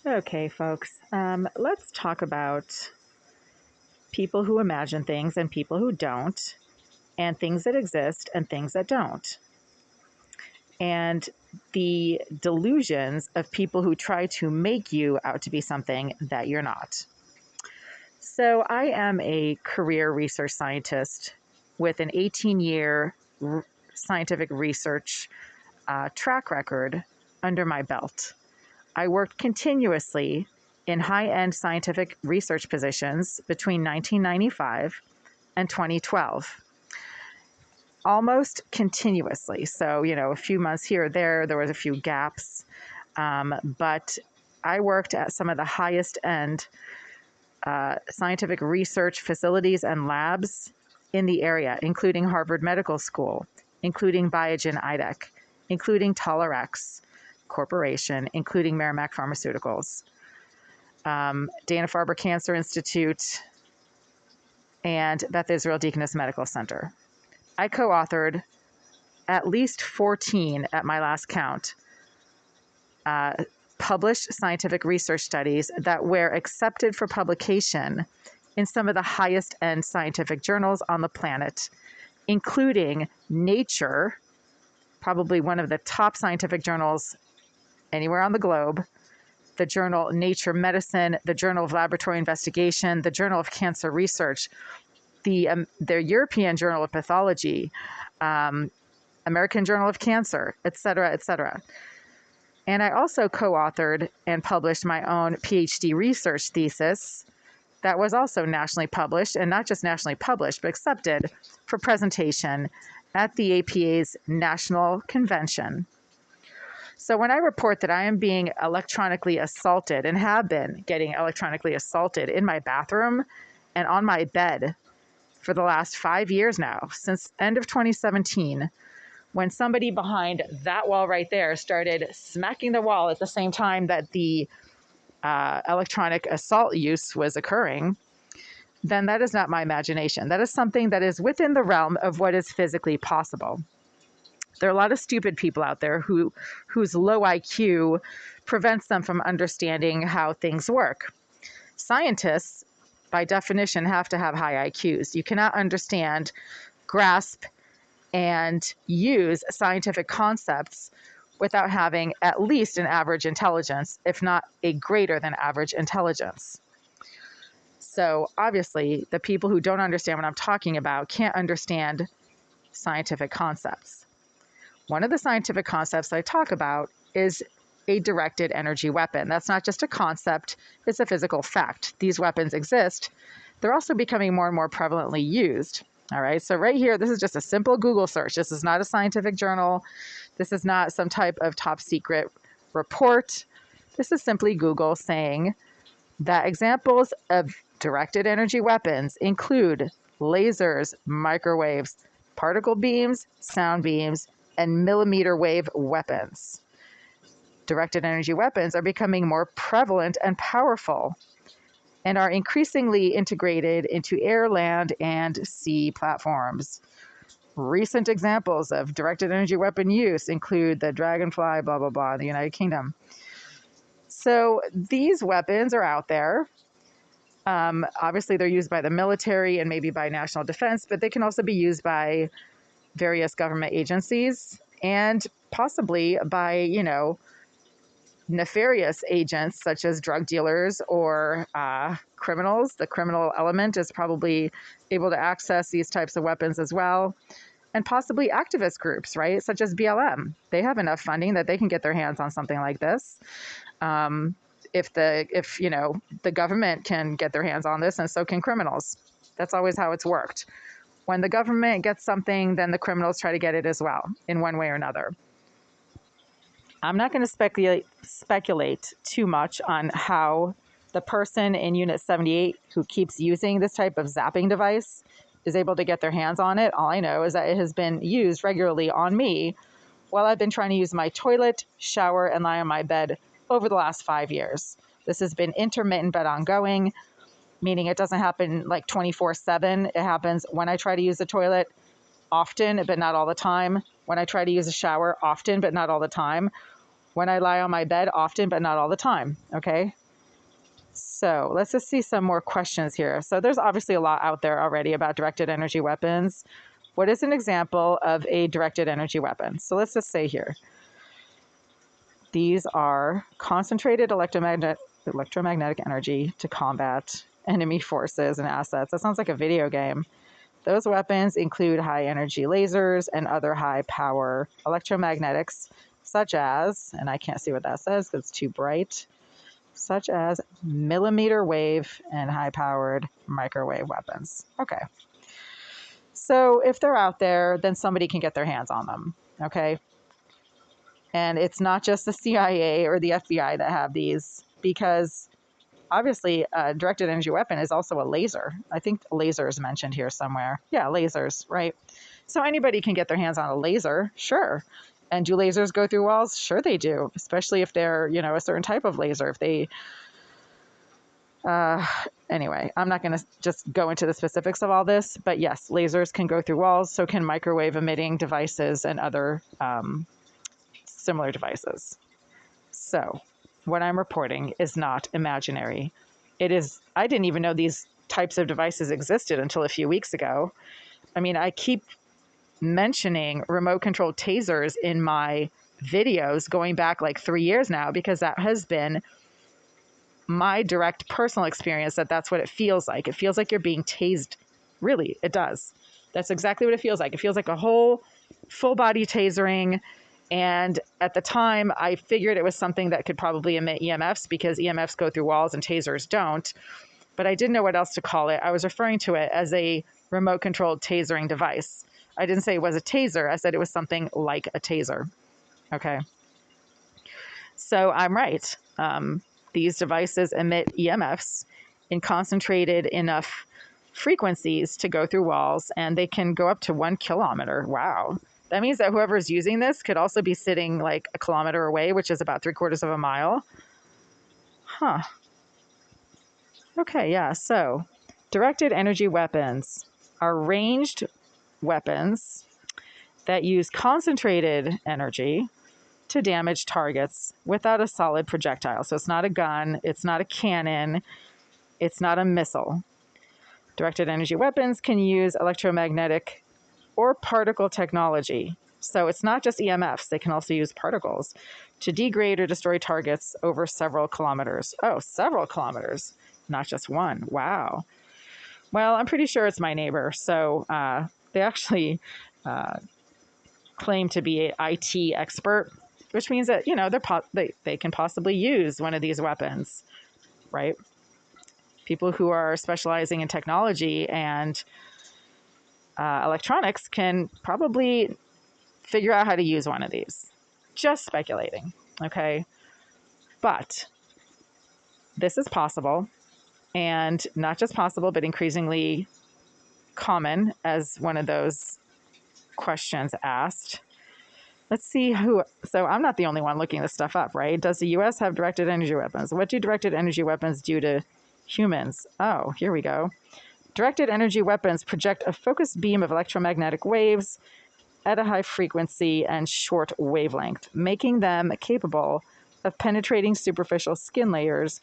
Okay, folks, let's talk about people who imagine things and people who don't, and things that exist and things that don't, and the delusions of people who try to make you out to be something that you're not. So, I am a career research scientist with an 18-year scientific research track record under my belt. I worked continuously in high-end scientific research positions between 1995 and 2012, almost continuously. So, a few months here or there was a few gaps, but I worked at some of the highest end scientific research facilities and labs in the area, including Harvard Medical School, including Biogen IDEC, including Tolerex Corporation, including Merrimack Pharmaceuticals, Dana-Farber Cancer Institute, and Beth Israel Deaconess Medical Center. I co-authored at least 14, at my last count, published scientific research studies that were accepted for publication in some of the highest end scientific journals on the planet, including Nature, probably one of the top scientific journals anywhere on the globe, the journal Nature Medicine, the Journal of Laboratory Investigation, the Journal of Cancer Research, the European Journal of Pathology, American Journal of Cancer, et cetera, et cetera. And I also co-authored and published my own PhD research thesis that was also nationally published, and not just nationally published, but accepted for presentation at the APA's National Convention. So when I report that I am being electronically assaulted and have been getting electronically assaulted in my bathroom and on my bed for the last 5 years now, since end of 2017, when somebody behind that wall right there started smacking the wall at the same time that the electronic assault use was occurring, then that is not my imagination. That is something that is within the realm of what is physically possible. There are a lot of stupid people out there whose low IQ prevents them from understanding how things work. Scientists, by definition, have to have high IQs. You cannot understand, grasp, and use scientific concepts without having at least an average intelligence, if not a greater than average intelligence. So obviously, the people who don't understand what I'm talking about can't understand scientific concepts. One of the scientific concepts I talk about is a directed energy weapon. That's not just a concept, it's a physical fact. These weapons exist. They're also becoming more and more prevalently used. All right, so right here, this is just a simple Google search. This is not a scientific journal. This is not some type of top secret report. This is simply Google saying that examples of directed energy weapons include lasers, microwaves, particle beams, sound beams, and millimeter wave weapons. Directed energy weapons are becoming more prevalent and powerful, and are increasingly integrated into air, land, and sea platforms. Recent examples of directed energy weapon use include the Dragonfly, blah, blah, blah, in the United Kingdom. So these weapons are out there. Obviously, they're used by the military and maybe by national defense, but they can also be used by various government agencies and possibly by, nefarious agents such as drug dealers or criminals. The criminal element is probably able to access these types of weapons as well. And possibly activist groups, right, such as BLM. They have enough funding that they can get their hands on something like this. If the government can get their hands on this, and so can criminals. That's always how it's worked. When the government gets something, then the criminals try to get it as well, in one way or another. I'm not going to speculate too much on how the person in Unit 78 who keeps using this type of zapping device is able to get their hands on it. All I know is that it has been used regularly on me while I've been trying to use my toilet, shower, and lie on my bed over the last 5 years. This has been intermittent but ongoing, meaning it doesn't happen like 24/7. It happens when I try to use the toilet, often, but not all the time. When I try to use a shower, often, but not all the time. when I lie on my bed, often, but not all the time. Okay. So let's just see some more questions here. So there's obviously a lot out there already about directed energy weapons. What is an example of a directed energy weapon? So let's just say here, these are concentrated electromagnetic energy to combat enemy forces and assets. That sounds like a video game. Those weapons include high energy lasers and other high power electromagnetics, such as, and I can't see what that says because it's too bright, such as millimeter wave and high powered microwave weapons. Okay. So if they're out there, then somebody can get their hands on them. Okay. And it's not just the CIA or the FBI that have these, because obviously a directed energy weapon is also a laser. I think a laser is mentioned here somewhere. Yeah, lasers, right? So anybody can get their hands on a laser, sure. And do lasers go through walls? Sure they do, especially if they're, a certain type of laser. If they, anyway, I'm not going to just go into the specifics of all this, but yes, lasers can go through walls, so can microwave emitting devices and other similar devices. So what I'm reporting is not imaginary. It is, I didn't even know these types of devices existed until a few weeks ago. I mean, I keep mentioning remote controlled tasers in my videos going back like 3 years now, because that has been my direct personal experience, that's what it feels like. It feels like you're being tased. Really, it does. That's exactly what it feels like. It feels like a whole full body tasering. And at the time, I figured it was something that could probably emit EMFs, because EMFs go through walls and tasers don't. But I didn't know what else to call it. I was referring to it as a remote controlled tasering device. I didn't say it was a taser. I said it was something like a taser. Okay. So I'm right. These devices emit EMFs in concentrated enough frequencies to go through walls, and they can go up to 1 kilometer. Wow. That means that whoever's using this could also be sitting like a kilometer away, which is about 3/4 of a mile. Huh. Okay, yeah. So directed energy weapons are ranged weapons that use concentrated energy to damage targets without a solid projectile. So it's not a gun, it's not a cannon, it's not a missile. Directed energy weapons can use electromagnetic or particle technology. So it's not just EMFs, they can also use particles to degrade or destroy targets over several kilometers. Oh, several kilometers, not just one. Wow. Well, I'm pretty sure it's my neighbor. So they actually claim to be an IT expert, which means that, they can possibly use one of these weapons, right? People who are specializing in technology and electronics can probably figure out how to use one of these. Just speculating, okay? But this is possible, and not just possible, but increasingly common, as one of those questions asked. Let's see so I'm not the only one looking this stuff up, right? Does the US have directed energy weapons? What do directed energy weapons do to humans? Oh, here we go. Directed energy weapons project a focused beam of electromagnetic waves at a high frequency and short wavelength, making them capable of penetrating superficial skin layers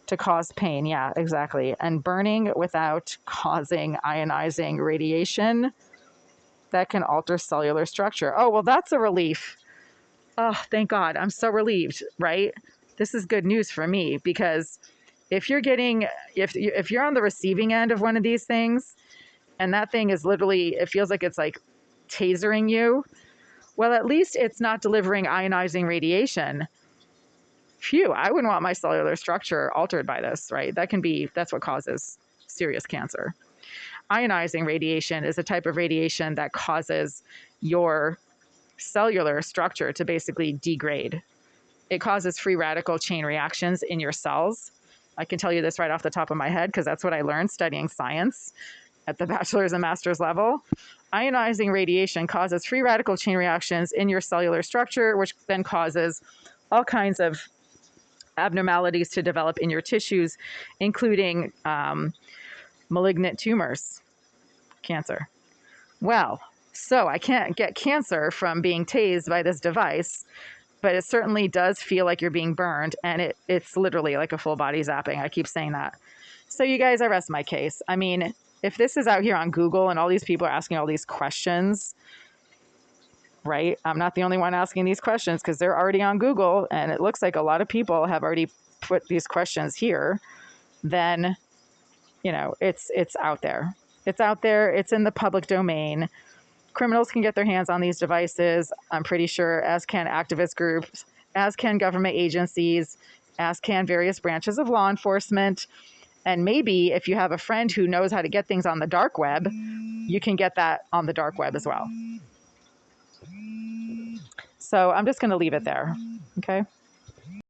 to cause pain. Yeah, exactly. And burning without causing ionizing radiation that can alter cellular structure. Oh, well, that's a relief. Oh, thank God. I'm so relieved, right? This is good news for me, because if you're on the receiving end of one of these things, and that thing is literally, it feels like it's like tasering you, well, at least it's not delivering ionizing radiation. Phew, I wouldn't want my cellular structure altered by this, right? That's what causes serious cancer. Ionizing radiation is a type of radiation that causes your cellular structure to basically degrade. It causes free radical chain reactions in your cells. I can tell you this right off the top of my head, because that's what I learned studying science at the bachelor's and master's level. Ionizing radiation causes free radical chain reactions in your cellular structure, which then causes all kinds of abnormalities to develop in your tissues, including malignant tumors, cancer. Well, so I can't get cancer from being tased by this device, but it certainly does feel like you're being burned, and it's literally like a full body zapping. I keep saying that. So you guys, I rest my case. I mean, if this is out here on Google and all these people are asking all these questions, right? I'm not the only one asking these questions because they're already on Google, and it looks like a lot of people have already put these questions here. Then, it's out there. It's out there. It's in the public domain. Criminals can get their hands on these devices, I'm pretty sure, as can activist groups, as can government agencies, as can various branches of law enforcement. And maybe if you have a friend who knows how to get things on the dark web, you can get that on the dark web as well. So I'm just going to leave it there. Okay.